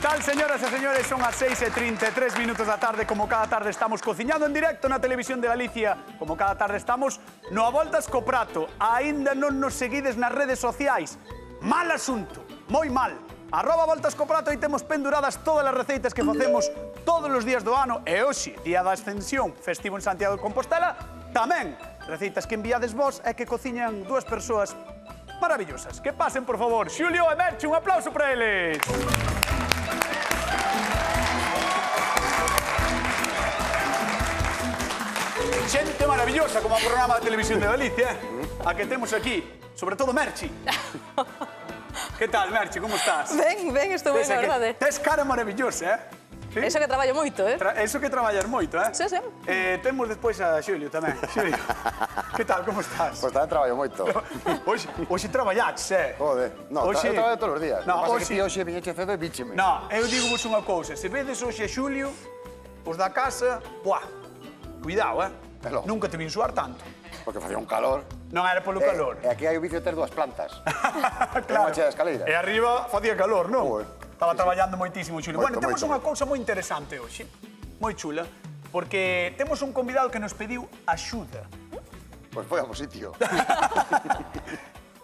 tal, señoras e señores? Son as 6:33 minutos da tarde. Como cada tarde estamos cociñando en directo na Televisión de Galicia. Como cada tarde estamos no A Voltas co Prato. Aínda non nos seguides nas redes sociais. Mal asunto, moi mal. @Voltas co Prato e temos penduradas todas as receitas que facemos todos os días do ano. E hoxe, día da Ascensión, festivo en Santiago de Compostela, tamén receitas que enviades vos e que cociñan dúas persoas maravillosas. Que pasen, por favor, Xulio e Merche, un aplauso para eles. Xente maravillosa como o programa de Televisión de Galicia, a que temos aquí, sobre todo Merchi. Que tal, Merchi, como estás? Ben, estou ben, a verdade. Tes cara maravillosa, eh? Sí? Eso que traballo moito, eh? Eso que traballas moito, eh? Sí, sí. Temos despois a Xulio tamén. Xulio, que tal, como estás? Pois tamén traballo moito. Hoxe traballaches, eh? Joder, eu traballo todos os días. No, pasa que ti hoxe viñeche cedo e bícheme. No, eu digo vos unha cousa. Se vedes hoxe a Xulio, os da casa, buah, cuidado, eh? Nunca te vin suar tanto. Porque facía un calor. Non era polo calor. E aquí hai o vicio de ter dúas plantas. Claro. Unha chea de escaleira. E arriba facía calor, non? Joder. Estaba traballando moitísimo, Xulio. Bueno, temos moito. unha cousa moi interesante hoxe, moi chula, porque temos un convidado que nos pediu axuda. Pois foi ao sitio.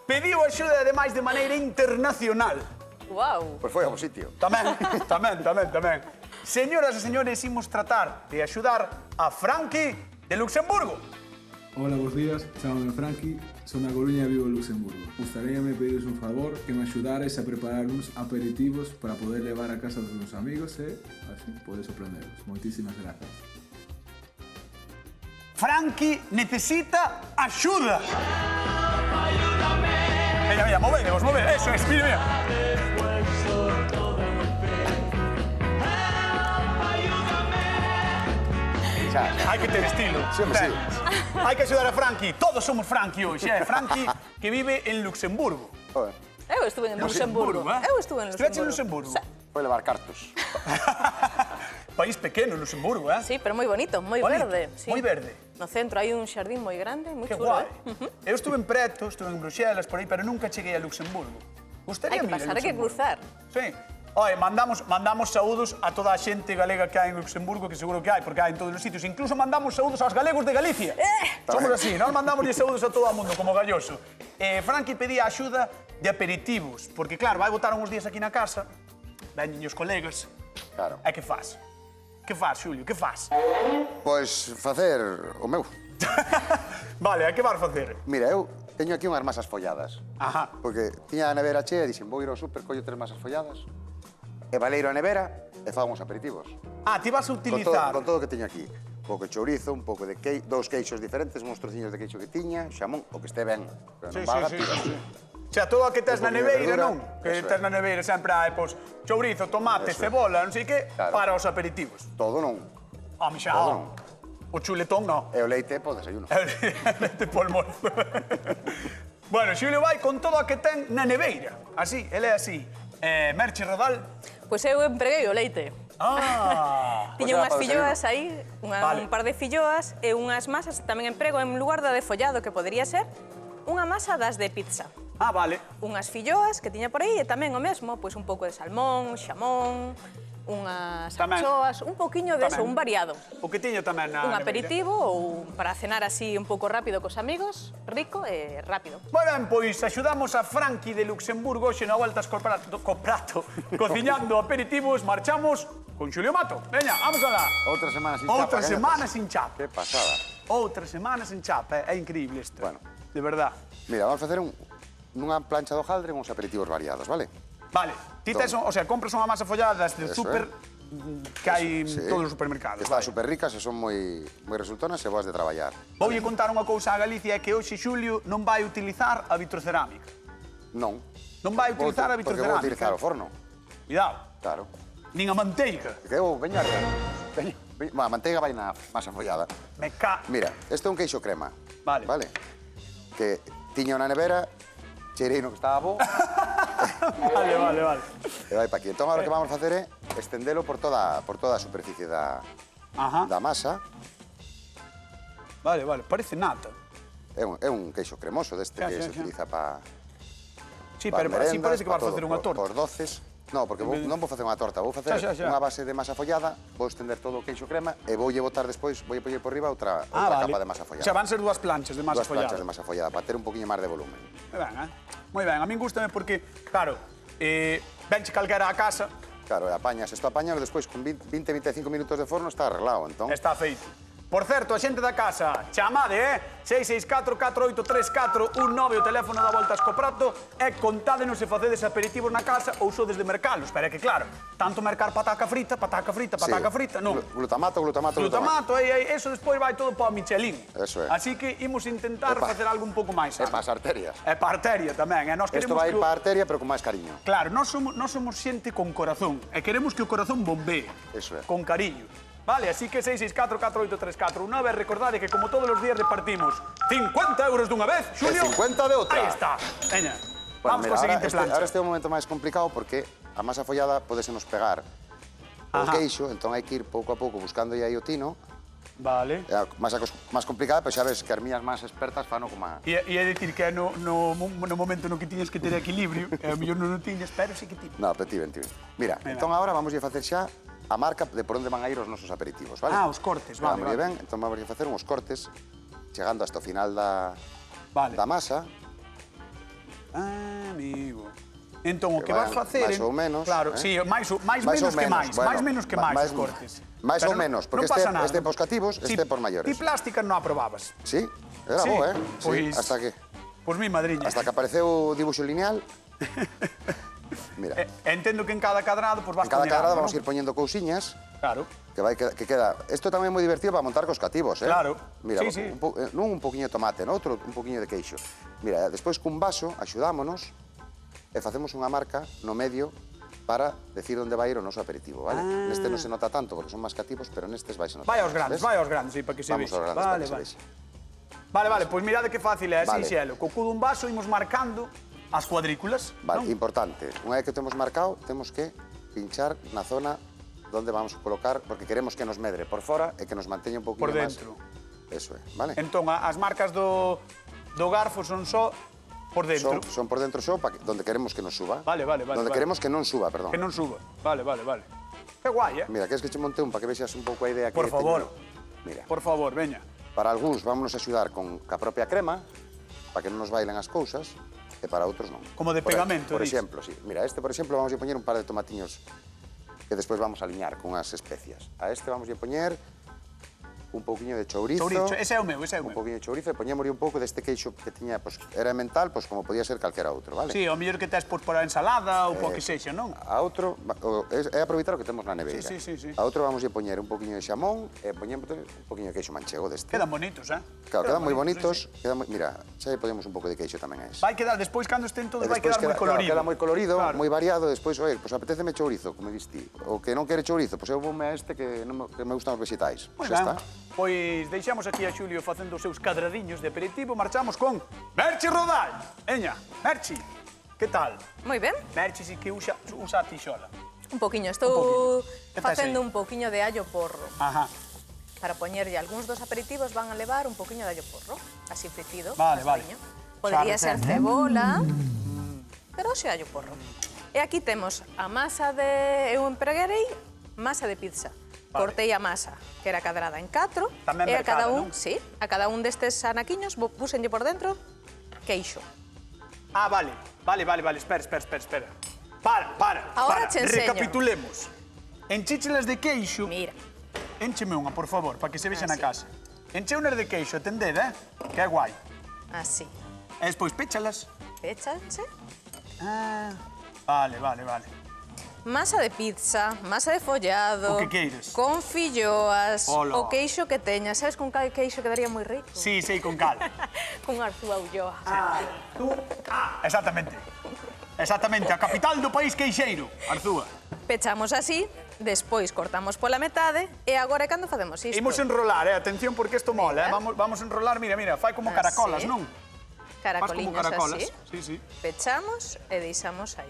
Pediu axuda, ademais, de maneira internacional. Guau. Pois foi ao sitio. Tamén. Señoras e señores, imos tratar de axudar a Frankie de Luxemburgo. Hola, buenos días. Chámame Frankie, son da Coruña e vivo en Luxemburgo. Gustaríame pediros un favor, que me axudares a preparar uns aperitivos para poder levar a casa dos meus amigos e así poder sorprenderos. Moitísimas grazas. Frankie necesita axuda. Mira, movedemos, eso es, mira. Hai que ter estilo. Sempre sí. Hai que axudar a Frankie. Todos somos Frankie hoxe, eh? Frankie que vive en Luxemburgo. Joder. Eu estuve en Luxemburgo. Eu estuve en Luxemburgo. Estiveches en Luxemburgo? Sí. Foi levar cartos. País pequeno, Luxemburgo, eh? Sí, pero moi bonito, moi verde. Sí. Moi verde. No centro hai un xardín moi grande, moi Que chulo, guai. eh? Eu estuve en Preto, estuve en Bruxelas, por aí, pero nunca cheguei a Luxemburgo. Gustaría Hai que ir a pasar, hai que Luxemburgo. cruzar. Sí. Oye, mandamos saúdos a toda a xente galega que hai en Luxemburgo, que seguro que hai, porque hai en todos os sitios. Incluso mandamos saúdos aos galegos de Galicia. Somos así, non mandamos saúdos a todo o mundo, como Galloso. Frankie pedía axuda de aperitivos, porque claro, vai botar uns días aquí na casa, veñen os colegas. Claro. E que faz? Que faz, Xulio, que faz? Pois facer o meu. Vale, a que vas facer? Mira, eu teño aquí unhas masas folladas. Ajá. Porque tiña a nevera chea e dixen, vou ir ao súper, collo 3 masas folladas, e valeiro a nevera e fago uns aperitivos. Ah, ti vas a utilizar... Con todo o que teño aquí. Un pouco de chourizo, un pouco de dous queixos diferentes, uns trociños de queixo que tiña, xamón, o que este ben. Pero non valga, tiras. O sea, todo o que tes na neveira, non? Que Eso tes na neveira sempre hai, pois, chourizo, tomate, cebola, non sei que, para os aperitivos. Todo non. Home, xa, o chuletón, non. E o leite po desayuno. Leite polmón. Bueno, Xulio vai con todo o que ten na neveira. Así, ele é así. Merche Rodal. Pois eu empreguei o leite. Ah! Tiña unhas filloas aí, un par de filloas e unhas masas tamén emprego en lugar da de follado, que podería ser unha masa das de pizza. Ah, vale. Unhas filloas que tiña por aí e tamén o mesmo, pois un pouco de salmón, xamón, unhas anchoas, un pouquiño de eso, un variado. O que tiña tamén na Un neveira. aperitivo ou para cenar así un pouco rápido cos amigos, rico e rápido. Bueno, pois axudamos a Frankie de Luxemburgo hoxe na Voltas co Prato, cociñando aperitivos, marchamos con Xulio Mato. Veña, vamos alá. Outra semana sin chapa. Outra semana sin chapa. Que pasada. Outra semana sin chapa, é increíble isto. Bueno. De verdad. Mira, vamos a facer nunha plancha do jaldre uns aperitivos variados, vale? Vale, ti tes, o sea, compras unha masa follada das del súper que hai en todos os supermercados. Están super ricas e son moi resultonas e boas de traballar. Voulle contar unha cousa a Galicia, é que hoxe Xulio non vai utilizar a vitrocerámica. Non. Non vai utilizar a Porque vitrocerámica. vou utilizar o forno. Cuidado. Claro. Nin a manteiga. Que eu, veña, a manteiga vai na masa follada. Me ca... Mira, este é un queixo crema. Vale. Vale? Que tiña na nevera, cheirei no que estaba bo. Vale. E vai pa aquí. Entón, agora o que vamos a facer é estendelo por toda a superficie da masa. Vale, parece nata. É un queixo cremoso deste que se utiliza para Sí, pero así parece que vas facer unha torta. Por doces. Non, porque non vou facer unha torta, vou facer unha base de masa follada, vou estender todo o queixo crema e voulle botar despois, voulle poñer por riba outra capa de masa follada. O sea, van ser dúas planchas de masa follada. Dúas planchas de masa follada, para ter un poquinho máis de volumen. Moi ben, a min gustame porque, claro, venche calquera a casa. Claro, e apañas, isto apañas, despois con 20-25 minutos de forno está arreglado, entón. Está feito. Por certo, a xente da casa, chamade, 664-4834-19, o teléfono da Voltas co Prato, e contádenos se facedes aperitivos na casa ou sodes de mercalos. Pero é que, claro, tanto mercar pataca frita, non. Glutamato. Glutamato, eso despois vai todo para o Michelin. Eso é. Así que imos intentar facer algo un pouco máis E sano. para as arterias. E para a arteria tamén. Isto vai para a arteria, pero con máis cariño. Claro, nós somos xente con corazón, e queremos que o corazón bombee. Eso é. Con cariño. Vale, así que 664-4834-19, recordade que como todos os días repartimos 50 euros dunha vez, Xulio. E 50 de outra. Aí está. Veña, vamos Mira, coa seguinte plancha. Ahora este é un momento máis complicado porque a masa follada podese nos pegar o queixo, entón hai que ir pouco a pouco buscando aí o tino. Vale. É a masa máis complicada, pero xa ves que as miñas máis expertas fano como a... E é dicir que é no momento no que tiñes que ter equilibrio, e ao mellor non o tiñes, pero sí que tiñes. No, pero ti ben. Mira, entón agora vamos a facer xa a marca de por onde van a ir os nosos aperitivos, vale? Os cortes, vale. Vamos ben, entón vamos a facer uns cortes chegando hasta o final da masa. Amigo. Entón, o que vas facer... Máis ou menos. Claro, sí, máis menos que máis. Máis menos que máis os cortes. Máis ou menos, porque este pos cativos, este por maiores. Ti plástica non aprobabas. Sí, era bo, Pois... Hasta que... Pois mi madriña. Hasta que apareceu o dibuixo lineal. Mira. Entendo que en cada cadrado vas poñendo. En cada cadrado vamos a ir poñendo cousiñas. Claro. Que queda... Isto tamén é moi divertido para montar cos cativos, Claro. Mira, non un poquinho de tomate, outro un poquinho de queixo. Mira, despois cun vaso axudámonos e facemos unha marca no medio para decir onde vai ir o noso aperitivo, vale? Neste non se nota tanto porque son máis cativos, pero nestes vai se notar. Vai aos grandes, sí, para que se vexa. Vamos aos grandes, para que se vexa. Vale, pois mirade que fácil é, así xelo. Co cu dun vaso imos marcando as cuadrículas. Vale, importante. Unha vez que temos marcado, temos que pinchar na zona onde vamos a colocar, porque queremos que nos medre por fora e que nos manteña un pouquinho máis. Por dentro. Eso é, vale? Entón, as marcas do garfo son só por dentro. Son por dentro só, donde queremos que nos suba. Vale. Donde queremos que non suba, perdón. Que non suba. Vale. Que guai, Mira, queres que che monte un para que vexas un pouco a idea que Por favor. Mira. Por favor, veña. Para algúns vámonos a axudar con a propia crema, para que non nos bailen as cousas, e para outros non. Como de pegamento, Por exemplo, sí. Mira, este, por exemplo, vamos a poñer un par de tomatiños que despois vamos a aliñar con as especias. A este vamos a poñer un pouquiño de chourizo. Ese é o meu. Un pouquiño de chourizo e poñémoslle un pouco deste queixo que tiña, era mental, como podía ser calquera outro, vale? Sí, o mellor que tes por a ensalada ou por que sexa, non? A outro, é aproveitar o que temos na neveira. Sí. A outro vamos a poñer un pouquiño de xamón e poñemos un pouquiño de queixo manchego deste. Quedan bonitos, Claro, quedan moi bonitos. Mira, xa podemos un pouco de queixo tamén a ese. Vai quedar, despois, cando estén todos, vai quedar moi colorido. Queda moi colorido, moi variado, despois, pois apetéceme chourizo, como diste. O que non quere chourizo, pois eu voume a este que me gustan os vegetais. Moi ben. Pois deixamos aquí a Xulio facendo os seus cadradiños de aperitivo, marchamos con Merchi Rodal. Eña, Merchi, que tal? Moi ben. Merchi si que usa a tixola. Un poquinho, estou facendo un poquinho de allo porro. Ajá. Para poñerlle algúns dos aperitivos van a levar un poquinho de allo porro, así fritido. Vale. Podería ser cebola, pero xe allo porro. E aquí temos a masa de... Eu empreguerei masa de pizza. Cortei a masa, que era cadrada en 4. Tamén e mercada, non? Sí, a cada un destes anaquiños púsenlle por dentro queixo. Vale, espera. Para. Ahora che enseño. Recapitulemos. Enchíchelas de queixo. Mira. Éncheme unha, por favor, para que se vexa na casa. Encheunas de queixo, atended, que é guai. Así. E despois péchalas. Péchanse. Vale. Masa de pizza, masa de follado... O que queires. Con filloas, o queixo que teñas. Sabes con cal queixo quedaría moi rico? Sí, con cal. Con Arzúa Ulloa. Exactamente, a capital do país queixeiro, Arzúa. Pechamos así, despois cortamos pola metade, e agora é cando facemos isto. Imos enrolar, atención, porque isto mola, vamos a enrolar, mira, fai como caracolas, non? Caracoliños así. Sí. Pechamos e deixamos aí.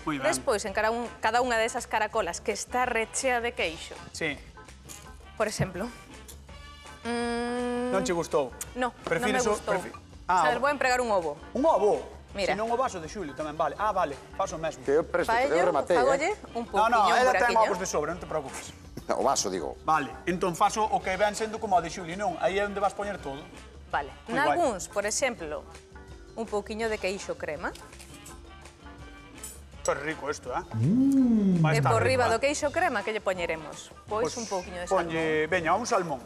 Moi ben. Despois, en cada unha desas caracolas que está rechea de queixo. Sí. Por exemplo. Non che gustou? No, non me gustou. Sabes, vou empregar un ovo. Un ovo? Mira. Se non o vaso de Xulio tamén vale. Ah, vale, faso o mesmo. Que eu presto, que eu Paello, rematei, fagolle un No, pouquiño ela por ten aquí. ovos de sobra, non te preocupes. O vaso, digo. Vale, entón faso o que ven sendo como o de Xulio, non? Aí é onde vas poñer todo. Vale. Moi guai. Nalgúns, por exemplo, un pouquiño de queixo crema. Isto é rico isto, eh? E Vai estar por rico, riba eh? do queixo crema, que lle poñeremos? Pois un pouquiño de salmón. Ponlle, veña, a un salmón.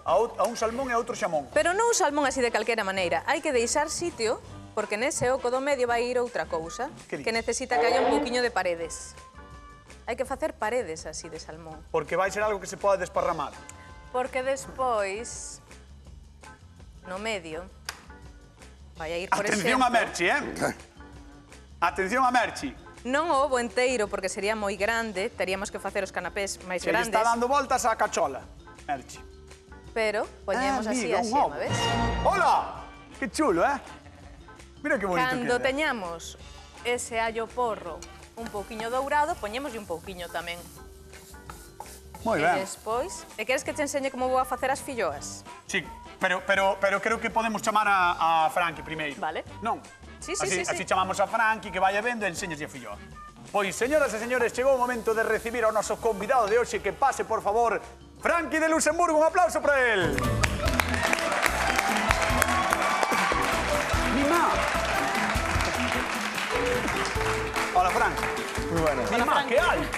A un salmón e a outro xamón. Pero non un salmón así de calquera maneira. Hai que deixar sitio, porque nese oco do medio vai ir outra cousa, Que di? que necesita que haya un pouquiño de paredes. Hai que facer paredes así de salmón. Porque vai ser algo que se pode desparramar. Porque despois, no medio, vai a ir, por Atención exemplo... a Merchi, eh? Atención a Merchi. Non o ovo enteiro, porque sería moi grande, teríamos que facer os canapés máis Se lle grandes, está dando voltas á cachola. Merchi. pero poñemos así amiga, a un xema, ovo. ves? Hola! Que chulo, eh? Mira que bonito Cando que é. teñamos ese allo porro un pouquiño dourado, poñémoslle un pouquiño tamén. Moi E ben. despois... E queres que te enseñe como vou a facer as filloas? Sí, pero creo que podemos chamar a Frankie primeiro. Vale. Non? Sí, sí, así, sí, sí. Así chamamos a Frankie, que vaya vendo e enseñas a filloa. Pois, señoras e señores, chegou o momento de recibir ao noso convidado de hoxe. Que pase, por favor, Frankie de Luxemburgo. Un aplauso para él. Mima. Hola, Frank. Muy buenas. Mima, que alto.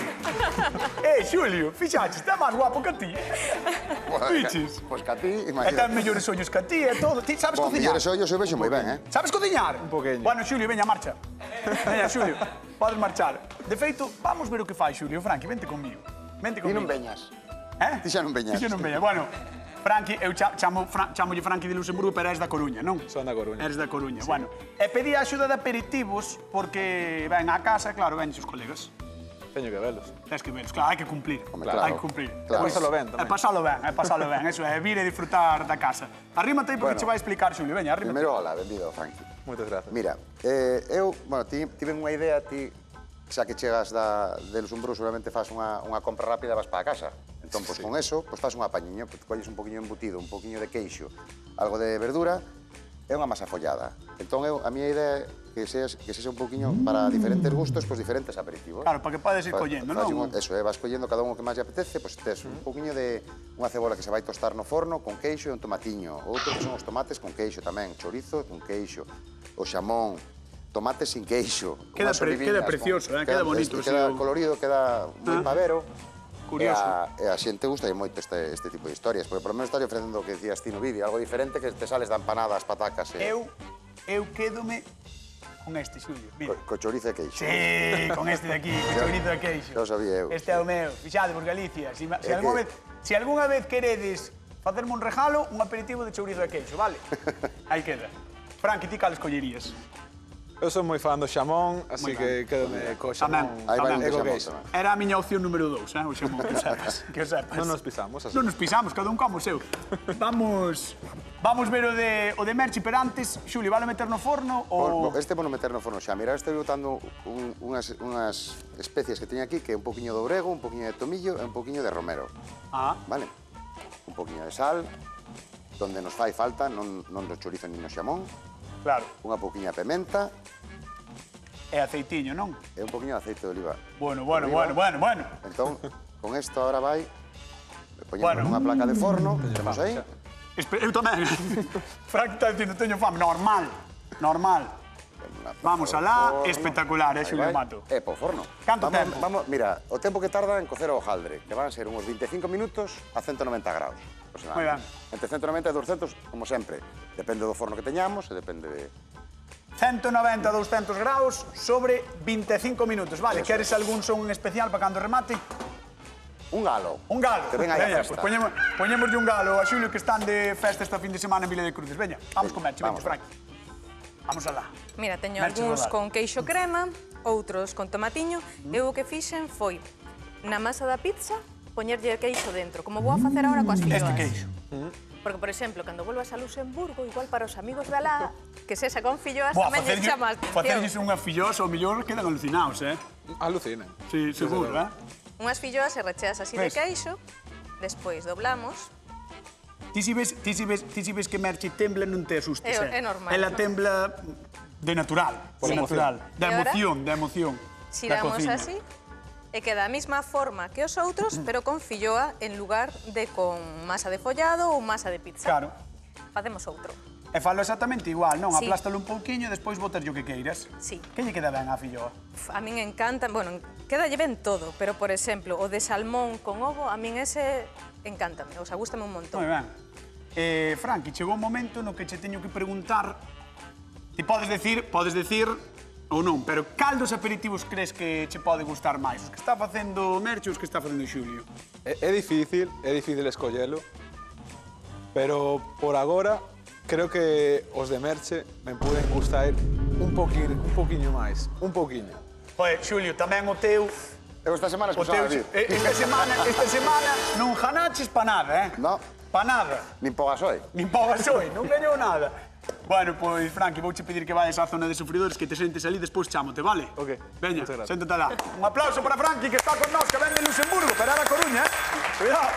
Xulio, fixaches, está máis guapo que a ti. Fiches. Pois que a ti, E ten imagínate. mellores ollos que a ti e todo. Ti sabes Bom, cociñar? mellores ollos eu vexo moi ben, eh? Sabes cociñar? Un poquinho. Bueno, Xulio, veña, marcha. Veña, Xulio, podes marchar. De feito, vamos ver o que fai, Xulio. Frankie, vente conmigo. Vente Ti conmigo. non veñas. Eh? Ti xa non veñas. Ti xa non veñas. Bueno, Frankie, eu chamolle Frankie de Luxemburgo, pero és da Coruña, non? Son da Coruña. Eres da Coruña. Bueno, e pedí a axuda de aperitivos porque ven á casa, claro, ven os colegas. Teño que velos. Tens que veros, claro, hai que cumplir. Home, claro. Hai que cumplir. Claro. Pois, Pasalo ben, tamén. É pasalo ben, eso é, vir e disfrutar da casa. Arrímate aí porque Bueno. che vai explicar, Xulio, veña, arrímate. Primeiro, hola, benvido, Frankie. Moitas gracias. Mira, eu, bueno, tive unha idea, ti, xa que chegas de Luxemburgo, seguramente fas unha compra rápida e vas para a casa. Entón, pois, con eso, pois fas un apañiño, pois, colles un poquinho embutido, un poquinho de queixo, algo de verdura, e unha masa follada. Entón, a miña idea é que sexa un poquinho para diferentes gustos, pois diferentes aperitivos. Claro, para que podes ir collendo, non? Eso, vas collendo cada un que máis lle apetece, pois tes un poquinho de unha cebola que se vai tostar no forno con queixo e un tomatiño. Outro que son os tomates con queixo tamén, chorizo con queixo, o xamón, tomates sin queixo. Queda unhas oliviñas precioso, queda bonito, Queda sí. colorido, queda moi pavero. Curioso. E a xente gusta moito este tipo de historias, porque por lo menos estás ofrecendo o que decías ti no vídeo, algo diferente que te sales da empanada, as patacas e... Eu quédome con este, Xulio. Mira. Co chorizo e queixo. Sí, con este de aquí, con chorizo de queixo. Xa o sabía eu. Este é o meu, fixade por Galicia. Se que- algunha vez queredes facerme un regalo, un aperitivo de chourizo de queixo, vale? Aí queda. Frankie, ti cales collerías? Eu son moi fan do xamón, así que quédame co xamón. Aí vai un e co xamón queixo. tamén. Era a miña opción número 2, o xamón, que o sepas. Que o sepas. Non nos pisamos, así. Non nos pisamos, cada un como o seu. Vamos ver o de Merchi, pero antes, Xulio, vale meter no forno ou... Este vou meter no forno xa. Mira, estou botando unhas especies que teño aquí, que é un poquinho de orego, un poquinho de tomillo e un poquinho de romero. Ah, Vale? Un poquinho de sal, donde nos fai falta, non do chorizo nin no xamón. claro. Unha poquinha de pementa E aceitiño, non? e un poquinho de aceite de oliva. Bueno. Entón, con isto ahora vai, poñemos Bueno. nunha placa de forno, temos aí, Eu tamén. Frank está dicindo, teño fame. Normal. Vamos alá, espectacular, Xulio Mato. po forno. Canto tempo? Mira, o tempo que tarda en cocer o hojaldre, que van ser uns 25 minutos a 190 graus. Moi ben. Entre 190 e 200, como sempre. Depende do forno que teñamos e depende de... 190 a 200 graus sobre 25 minutos. Vale, Eso queres algún son especial para cando remate? Un galo. Un galo. Que venga aí a Veña, festa. pues poñémoslle un galo a Xulio que están de festa esta fin de semana en Vila de Cruces. Veña, vamos comer, Vamos. Frank. Vamos alá. Mira, teño Merche algúns rodar. con queixo crema, outros con tomatiño. Eu o que fixen foi, na masa da pizza, poñerlle queixo dentro, como vou a facer agora coas filloas. Este queixo. Porque, por exemplo, cando volvas a Luxemburgo, igual para os amigos de alá, que sexa con filloas, Buah, tamén lle chama a facerlles atención. unha fillosa ou millor quedan alucinados, eh? Alucinen. Sí, seguro, eh? Unhas filloas e recheas así de Ves? queixo, despois doblamos. Ti si ves que Merchi tembla non te asustes, É normal. Ela tembla De natural, de natural. De E ahora? emoción, de emoción. Xiramos así e queda a mesma forma que os outros, pero con filloa en lugar de con masa de follado ou masa de pizza. Claro. Facemos outro. E falo exactamente igual, non? Sí. Aplástalo un pouquiño e despois botas o que queiras. Sí. Que lle queda ben a filloa? A min encanta, bueno, quedalle ben todo, pero, por exemplo, o de salmón con ovo, a min ese encántame, o sea, gústame un montón. Moi ben. Franqui, chegou un momento no que che teño que preguntar. Ti podes decir ou non, pero cal dos aperitivos crees que che pode gustar máis? Os que está facendo Merche ou os que está facendo Xulio? É difícil escollelo, pero por agora creo que os de Merche me poden gustar un poquinho máis, un poquinho. Joder, Xulio, tamén o teu... Eu esta semana escusaba vir. Esta semana non janaches pa nada, No, Pa nada. nin po gasoil. Nin pa gasoil, non gañou nada. Bueno, pois, Franqui, vouche pedir que vayas á zona de sufridores, que te sentes ali, despois chámote, vale? Ok, Veña, moitas gracias. séntate lá. Un aplauso para Franqui, que está con nós, que ven de Luxemburgo, pero era Coruña, Cuidado.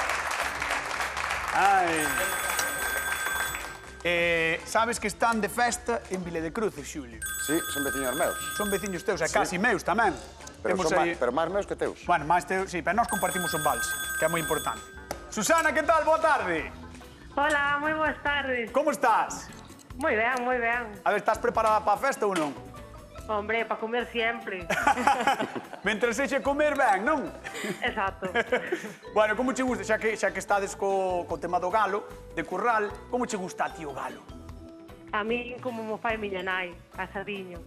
Ai. Sabes que están de festa en Vile de Cruces, Xulio. Sí, son veciños meus. Son veciños teus, e casi meus tamén. Pero, Temos son aí- pero máis meus que teus. Bueno, máis teu, sí, pero nós compartimos un vals, que é moi importante. Susana, que tal? Boa tarde. Hola, moi boas tardes. Como estás? Moi ben, moi ben. A ver, estás preparada para a festa ou non? Hombre, para comer sempre. Mentre sexe comer ben, non? Exacto. Bueno, como che gusta, xa que estades co tema do galo, de curral, como che gusta a ti o galo? A mí, como mo fai miña nai, asadiño.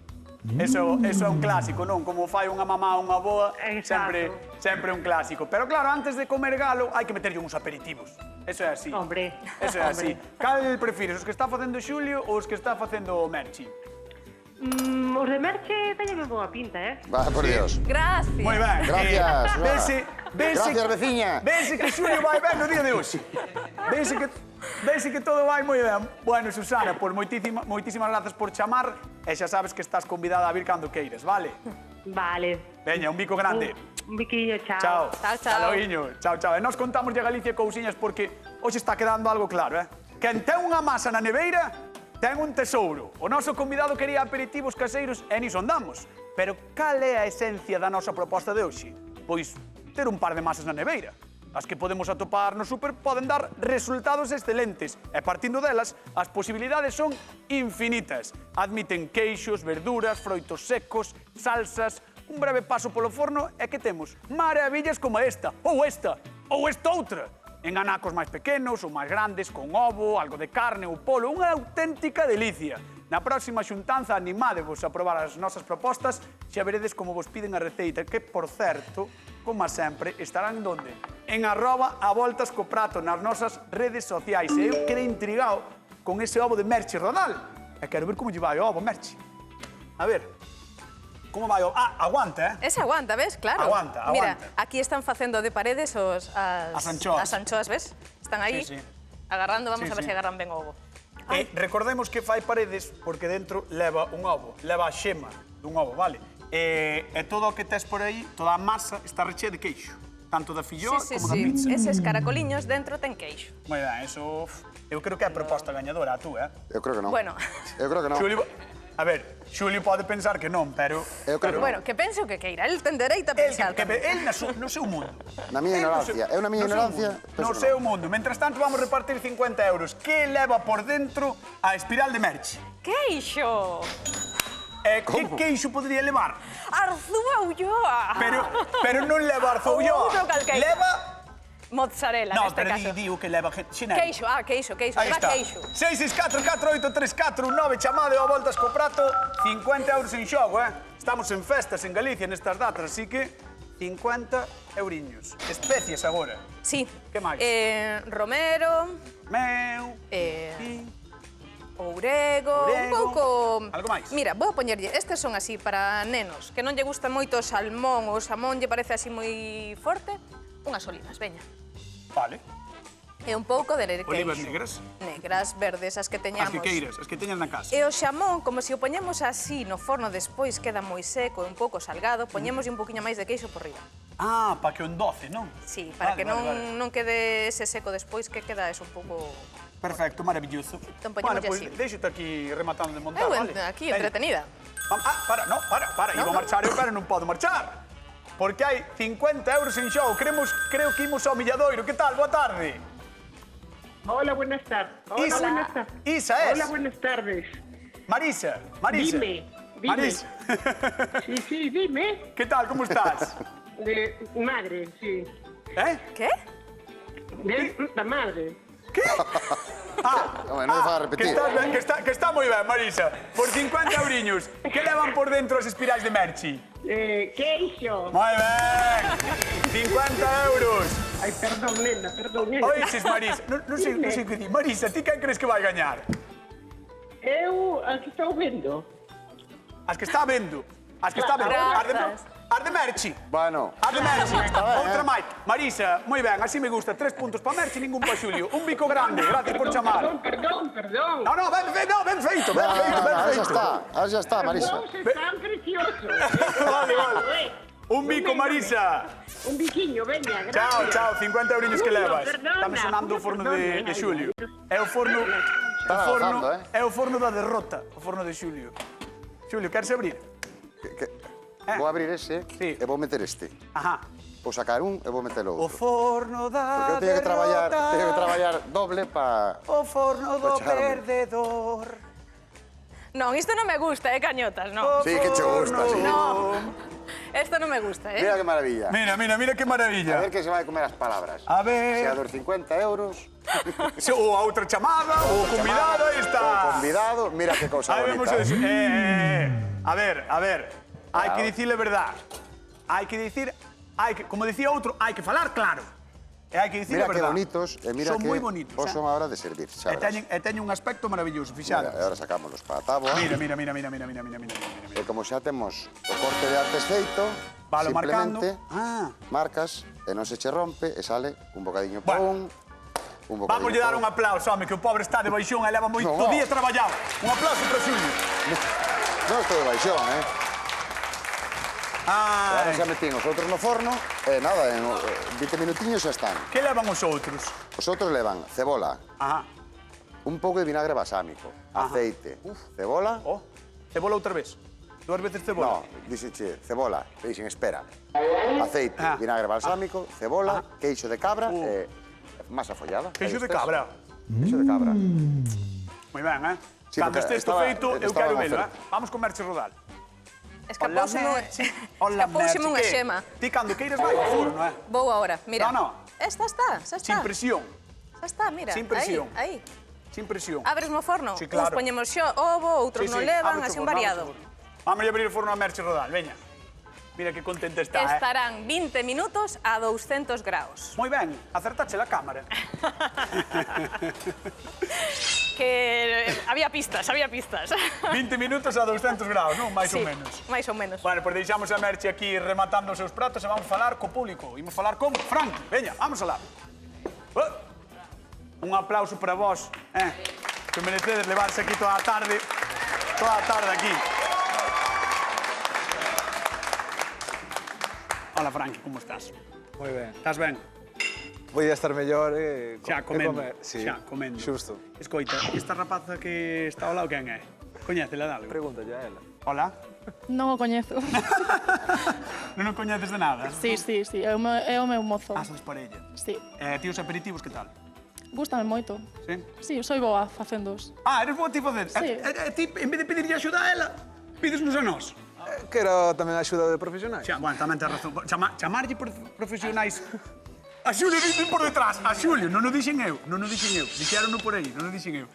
Eso é un clásico, non? Como fai unha mamá ou unha boa, Exacto. sempre un clásico. Pero claro, antes de comer galo, hai que meterlle uns aperitivos. Eso é así. Hombre. Eso é así. Cal prefires, os que está facendo Xulio ou os que está facendo Merchi? Os de Merche teñen ben boa pinta, Va, por Dios. Gracias. Moi ben. Gracias, Susana. Vense Gracias, veciña. Vense que Xulio vai ben no día de hoxe. Vense que todo vai moi ben. Bueno, Susana, pois moitísimas grazas por chamar e xa sabes que estás convidada a vir cando queiras, vale? Vale. Veña, un bico grande. Un biquiño, chao. Chao. Chao, chao. Aloiño. Chao, chao. E nós contamos de Galicia cousiñas porque hoxe está quedando algo claro, Quen ten unha masa na neveira, ten un tesouro. O noso convidado quería aperitivos caseiros e niso andamos. Pero cal é a esencia da nosa proposta de hoxe? Pois ter un par de masas na neveira. As que podemos atopar no súper poden dar resultados excelentes e partindo delas, as posibilidades son infinitas. Admiten queixos, verduras, froitos secos, salsas. Un breve paso polo forno e que temos maravillas como esta, ou esta outra. En anacos máis pequenos ou máis grandes, con ovo, algo de carne ou polo, unha auténtica delicia. Na próxima xuntanza animádevos a probar as nosas propostas, xa veredes como vos piden a receita, que, por certo, como sempre, estarán donde? En @avoltascoprato nas nosas redes sociais. E eu quedei intrigado con ese ovo de Merche Rodal. E quero ver como lle vai o ovo, Merche. A ver, como vai o... Ah, aguanta, Ese aguanta, ves? Claro. Aguanta, Mira, aguanta. aquí están facendo de paredes As anchoas. As anchoas, ves? Están aí Sí, sí. agarrando, vamos Sí, a ver sí. se agarran ben o ovo. Recordemos que fai paredes porque dentro leva un ovo, leva a xema dun ovo, vale? E todo o que tes por aí, toda a masa, está rechea de queixo. Tanto da filloa como da pizza. Eses caracoliños dentro ten queixo. Moi ben, eso... Eu creo que é a proposta gañadora, a tú, Eu creo que non. Bueno. Eu creo que non. Xulio, a ver, Xulio pode pensar que non, pero... Eu creo que non. Bueno, que pense o que queira. El ten dereito a El, pensar. el no seu mundo. Na miña El ignorancia. Eu na miña ignorancia No penso que seu mundo. Mentras tanto, vamos repartir 50 euros. Que leva por dentro a espiral de Merche? Queixo! Que queixo podría levar? Arzúa ulloa! Pero non leva arzoulló. Outro calqueiro. Leva... Mozzarella, No, neste pero caso. digo que leva xenérico. Queixo, queixo. Aí Leva está. queixo. 664-483-419, chamade ao Voltas co Prato, 50 euros en xogo, Estamos en festas en Galicia nestas datas, así que 50 euriños. Especias agora. Sí. Que máis? Romero, Meu... Ourego, un pouco... Algo máis? Mira, vou a poñerlle, estes son así para nenos, que non lle gusta moito o salmón, o salmón lle parece así moi forte, unhas olivas, veña. Vale. E un pouco de queixo. Olivas negras? Negras, verdes, as que As teñamos. que queiras, as que teñas na casa. E o xamón, como se o poñemos así no forno despois queda moi seco e un pouco salgado, poñémoslle un poquinho máis de queixo por riba. Ah, para que o endoce, non? Sí, para Vale, que non, vale. non quede ese seco despois, que queda eso un pouco Perfecto, maravilloso. Entón poñemos Bueno, así. pois deixo-te aquí rematando de montar, Eu vale? aquí, Veña. entretenida. Para, iba a marchar eu, pero non podo marchar. Porque hai 50 euros en xogo. Creo que imos ao Milladoiro. Que tal? Boa tarde. Hola, buenas tardes. Hola, Isa. buenas tardes. Isa es. Hola, buenas tardes. Marisa. Dime. Marisa. Sí, dime. Que tal? Como estás? De madre, sí. Que? De la madre. Home, non me fa repetir. Que está moi ben, Marisa. Por 50 euriños. Que levan por dentro as espirais de Merchi? Queixo. Moi ben. 50 euros. Ay, perdón, nena, perdón, nena. Oiches, Marisa. Non sei que di. Marisa, ti quen crees que vai gañar? Eu aquí estou vendo. As que está vendo. As que está vendo. Grazas. As de Merchi. Bueno, As de Merchi. Outra máis. Marisa, moi ben, así me gusta. 3 puntos para Merchi, ningún para Xulio. Un bico grande, gracias por chamar. Perdón. No, ben feito, ben feito, ben ahora feito. xa está, Marisa. Todos están preciosos. Vale. Un bico, Marisa. Un biquiño, veña, gracias. Chao, 50 euriños que Julio, levas. perdona, Estamos sonando o Julio, forno perdona, de Xulio. É o forno... Está avanzando, É o forno da derrota, o forno de Xulio. Xulio, queres abrir? Vou abrir ese Sí. e vou meter este. Ajá. Vou sacar un e vou meter o O outro. forno Porque da eu teño que derrota. traballar doble para... O forno do Pecharme. perdedor. Non, isto non me gusta, cañotas, non. Sí, que che gusta, sí. No, esto non me gusta, Mira que maravilla. Mira que A maravilla. ver que se vai comer as palabras. A ver. Se a dos 50 euros, Ou a outra chamada, ou o convidado, aí o está. convidado, mira que cousa Aí vemos bonita. eso. A ver. Hai que dicirle verdad. Hai que dicir, como dicía outro, hai que falar claro. E hai que dicirle Mira que verdad. bonitos e mira Son que moi bonitos. vos son a hora de servir, xa verás. E teñen un aspecto maravilloso, Mira, fixade. e agora sacámonos para a táboa. Mira. E como xa temos o corte de artes feito, Valo marcando. simplemente marcas e non se che rompe e sale un bocadiño para Bueno. un bocadiño Vamos dar para un aplauso, home, que o pobre está de baixón e leva moito No. día traballado. Un aplauso para Xulio. Non estou de baixón, Agora Ai, xa metín os outros no forno e nada, en 20 minutiños xa están. que levan os outros? Os outros levan cebola, Ajá. un pouco de vinagre balsámico, aceite, cebola... Oh, cebola outra vez. 2 veces cebola. No, dixeche cebola, dixen espera. Aceite, Ah. vinagre balsámico, cebola, queixo de cabra e masa follada. Queixo de Aí estes. cabra. Queixo de cabra. Moi ben, Sí, Cando porque este isto estaba- feito, eu estaba quero en velo, oferta. Vamos con Merche Rodal. Escapouseme unha xema. Ti cando queiras vai ao forno, Vou agora, mira. No. Esta está, xa está. Sin presión, Xa está, mira. Sin presión. Aí. sin presión. Abres mo forno. Sí, claro. Uns poñemos ovo, outros non levan, ábrete así o un forno, variado. ábrete o forno. Vamos a abrir o forno a Merche Rodal, veña. Mira que contenta está, Estarán 20 minutos a 200 graus. Moi ben, acertache la cámara. Que había pistas. 20 minutos a 200 graus, non? Mais ou menos. máis ou menos. Bueno, pois deixamos a Merche aquí rematando os seus pratos e vamos falar co público. Imos falar con Frank. Veña, vamos alá. Un aplauso para vos, que merecedes levarse aquí toda a tarde aquí. Hola, Frank, como estás? Moi ben. Estás ben? Podía estar mellor Xa, que comendo. comer. Sí, Xa, comendo. Xusto. Escoita, esta rapaza que está ao lado, quen é? Coñécela de algo? Pregunta a ela. Hola? Non o coñezo. Non o coñeces de nada? Sí, é o meu mozo. Ah, sois parella. Sí. Ti os aperitivos, que tal? Gústame moito. Sí? Sí, eu soi boa facendos. Ah, eres boa ti facer? Sí. Ti, en vez de pedirlle axuda a ela, pídesnos a nós. Quero tamén a axuda de profesionais. Xa, bueno, tamén tens razón. Chamarlle profesionais... A Xulio dicen por detrás. A Xulio, non o dixen eu. Dixeron por aí, non o dixen eu.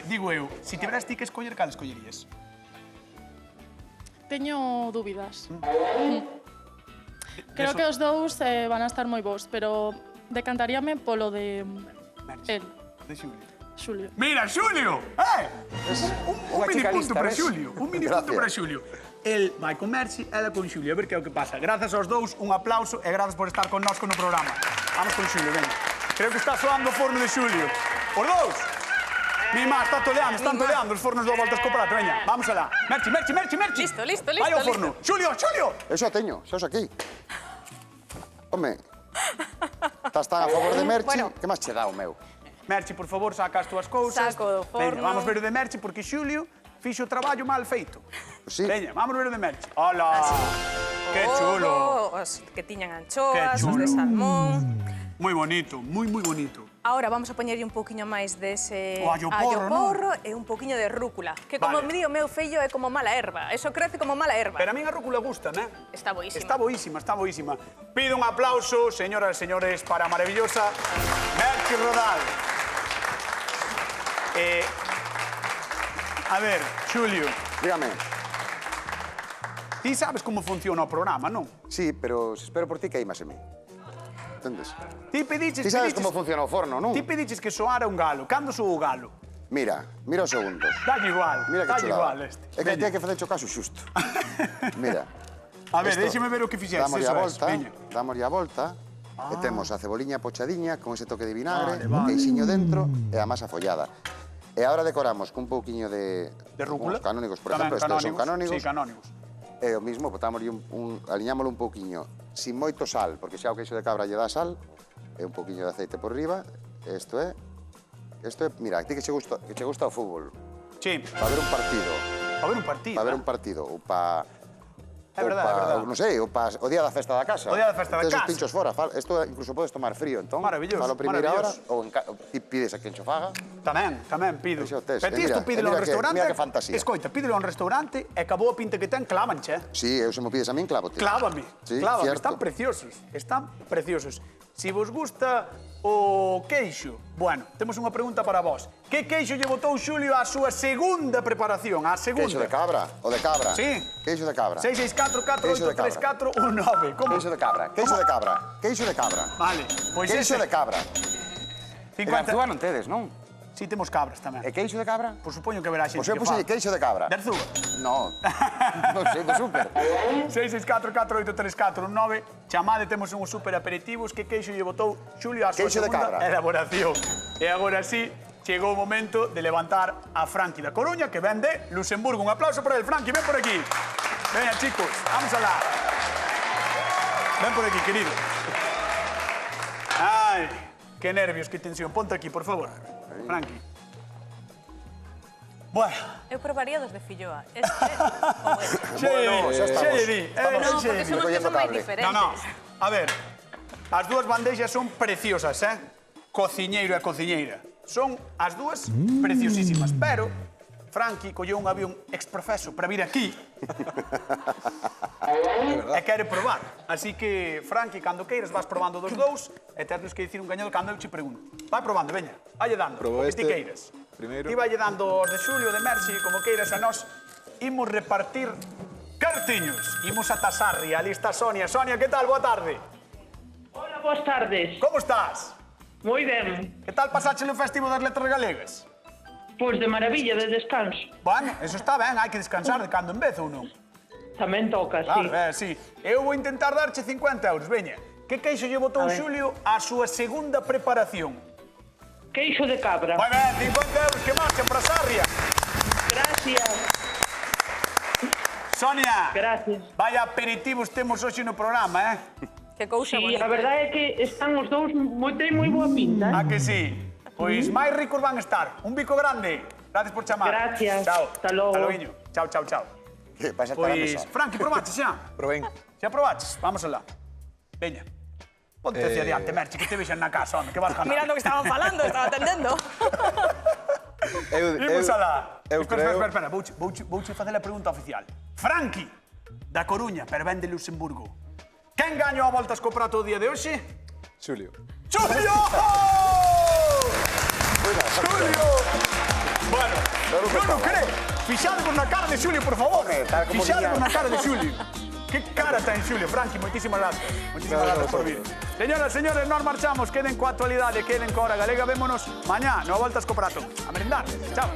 Digo eu, se tiveras ti que escoller, cal escollerías? Teño dúbidas. Creo que os dous van a estar moi bons, pero decantaríame polo de Merche. el, De Xulio. Xulio. Mira, Xulio! Un unha mini chica punto lista, para ves? Xulio. Un mini punto Gracias. para Xulio. El vai con Merche, ela con Xulio. A ver que é o que pasa. Grazas aos dous, un aplauso e grazas por estar con nós no programa. Vamos con Xulio, venga. Creo que está soando o forno de Xulio. Os dous! Mima, están toleando os fornos do Voltas co Prato. Veña, vamos alá. Merche. Listo. Vai ao forno. Xulio! Eu xa teño, xa os aquí. Home, estás tan a favor de Merchi, Bueno. que máis che dá o meu? Merchi, por favor, saca as túas cousas. Saco do forno. Veña, vamos ver o de Merchi, porque Xulio fixo o traballo mal feito. Sí. Veña, vamos ver o de Merchi. Hola! Que chulo! Os que tiñan anchoas, Que os de chulo. salmón. Moi bonito, moi bonito. Ahora vamos a poñerlle un pouquiño máis dese O allo porro, e un pouquiño de rúcula, que como Vale. me di o meu fillo é como mala erva, eso crece como mala erva. Pero a min a rúcula gusta, né? Está boísima. Está boísima, está boísima. Pido un aplauso, señoras e señores, para a maravillosa Merchi Rodal. A ver, Xulio, Dígame. ti sabes como funciona o programa, non? Sí, pero se espero por ti que hai máis en mí. Entendes? Ti pediches, Ti sabes como funciona o forno, non? Ti pediches que soara un galo. Cando soa o galo? Mira os segundos. Dalle igual, Mira que dalle chulada. igual este. É que Veña. hai que facer o caso xusto. Mira. A ver, Esto, déxeme ver o que fixeches. Dámoslle a volta, Veña. dámoslle a volta, e temos a ceboliña pochadiña con ese toque de vinagre, Vale, vale. o queixiño dentro e a masa follada. E agora decoramos cun pouquiño de... De rúcula? Uns canónigos, por Tamén, exemplo, estes son canónigos. Sí, canónigos. E o mismo, botámoslle aliñámoslo un pouquiño, sin moito sal, porque xa o queixo de cabra lle dá sal, e un pouquiño de aceite por riba. Isto é, mira, a ti que che gusta o fútbol, Sí, para ver un partido, a ver un partido. para ver un partido, ou para... É verdade, é verdade. Non sei, o día da festa da casa. O día da festa da Tes os casa. pinchos fora. Isto incluso podes tomar frío, entón. Maravilloso, Falo a primeira hora, maravilloso. ou ti pides a quen cho faga. Tamén pido. Iso tes. Pero E ti mira, isto pídelo a un mira restaurante. que fantasía. Escoita, pídelo a un restaurante e acabou a pinta que ten, clavanche. Sí, eu se mo pides a min, clavo, tío. Clávame, Sí, clávame, cierto. están preciosos, están preciosos. Si vos gusta o queixo, bueno, temos unha pregunta para vos. Que queixo lle botou Xulio á súa segunda preparación? A segunda. Queixo de cabra, o de cabra. Sí. Queixo de cabra. 664-4834-19. Como? Queixo de cabra, queixo de cabra, queixo de cabra. Vale, pois Queixo ese... de cabra. En 50... Arzúa non tedes, non? Si temos cabras tamén. E queixo de cabra? Pois supoño que verá xente Pois eu que puxei fala. queixo de cabra. De Arzúa. No, non sei, do súper. 664-4834-19. Chamade, temos uns super aperitivos. Que queixo lle botou Xulio á súa Queixo de segunda cabra. elaboración. E agora sí, chegou o momento de levantar a Franqui da Coruña, que ven de Luxemburgo. Un aplauso para el Franqui, ven por aquí. Venga, chicos, vamos alá. Ven por aquí, querido. Ay, qué nervios, qué tensión. Ponte aquí, por favor. Franqui. Bueno, Eu probaría dos de filloa. Este ou este. Bueno, xa estamos. No, porque son os que son máis cable. diferentes. No, a ver, as dúas bandeixas son preciosas, Cociñeiro e cociñeira. Son as dúas preciosísimas, pero Franqui colleu un avión exprofeso para vir aquí e quere probar. Así que, Franqui, cando queiras, vas probando dos dous e ternos que dicir un gañador cando eu che pregunto. Vai probando, veña, valle dando, o Probo que ti este queiras. primeiro. Ti valle dando os de Xulio, de Merchi, como queiras, a nós imos repartir cartiños. Imos ata Sarri, ali está Sonia. Sonia, que tal? Boa tarde. Hola, boas tardes. Como estás? Moi ben. Que tal pasache no Festivo das Letras Galegas? Pois de maravilla, de descanso. Bueno, eso está ben, hai que descansar de cando en vez ou non? Tamén toca, Claro, sí. sí. Eu vou intentar darche 50 euros, veña. Que queixo lle botou A ver. Xulio á súa segunda preparación? Queixo de cabra. Moi ben, 50 euros que marchan para Sarria. Gracias. Sonia, Gracias. vaya aperitivos temos hoxe no programa, Que cousa Sí, bonita. a verdade é que están os dous ten moi boa pinta. A que sí? Pois máis ricos van estar. Un bico grande. Gracias por chamar. Gracias. Chao. Hasta logo. Hasta loguiño. Chao, chao, chao. Que vais a estar a Pois, mesa. Franqui, probaches xa? Proben. Xa probaches? Vamos alá. Veña. Ponte hacia adiante, Merchi, que te vexan na casa, home, que vas ganar. Mirando que estaban falando, estaba atendendo. Imos alá. Eu Espera, creo... espera, vouche facer a pregunta oficial. Franqui, da Coruña, pero ven de Luxemburgo. Quen gañou a voltas co prato o día de hoxe? Xulio. Xulio! Xulio! Bueno, non o creo. Fixadevos na cara de Xulio, por favor. tal como Fixadevos diría. na cara de Xulio. Que cara ten Xulio? Franqui, moitísimas gracias. Moitísimas gracias por vir. Señoras, señores, nos marchamos. Queden coa actualidade, queden coa hora galega. Vémonos mañá, no Voltas co Prato. A merendar. Chao.